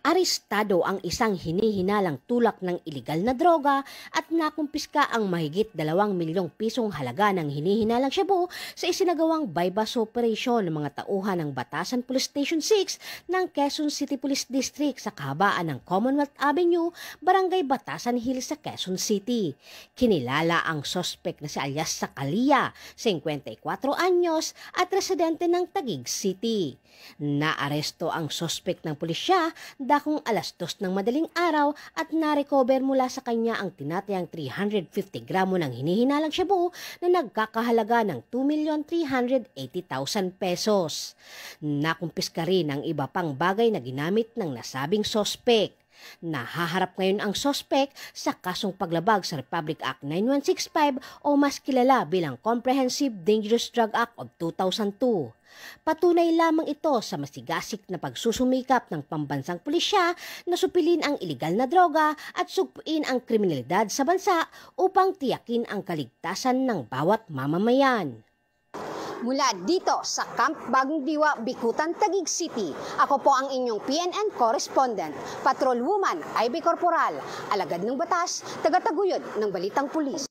Arestado ang isang hinihinalang tulak ng ilegal na droga at nakumpiska ang mahigit 2 milyong pisong halaga ng hinihinalang shabu sa isinagawang bypass operation ng mga tauhan ng Batasan Police Station 6 ng Quezon City Police District sa kahabaan ng Commonwealth Avenue, Barangay Batasan Hills sa Quezon City. Kinilala ang sospek na si alias Sakalia, 54 anyos at residente ng Taguig City. Naaresto ang sospek ng pulisya dakong 2:00 ng madaling araw at narecover mula sa kanya ang tinatayang 350 gramo ng hinihinalang shabu na nagkakahalaga ng 2,380,000 pesos. Nakumpiska rin ang iba pang bagay na ginamit ng nasabing sospek. Nahaharap ngayon ang sospek sa kasong paglabag sa Republic Act 9165 o mas kilala bilang Comprehensive Dangerous Drug Act of 2002. Patunay lamang ito sa masigasig na pagsusumikap ng pambansang pulisya na supilin ang ilegal na droga at sugpuin ang kriminalidad sa bansa upang tiyakin ang kaligtasan ng bawat mamamayan. Mula dito sa Camp Bagong Diwa, Bikutan, Taguig City, ako po ang inyong PNN correspondent, Patrol Woman Ivy Corporal, alagad ng batas, tagataguyod ng Balitang Pulis.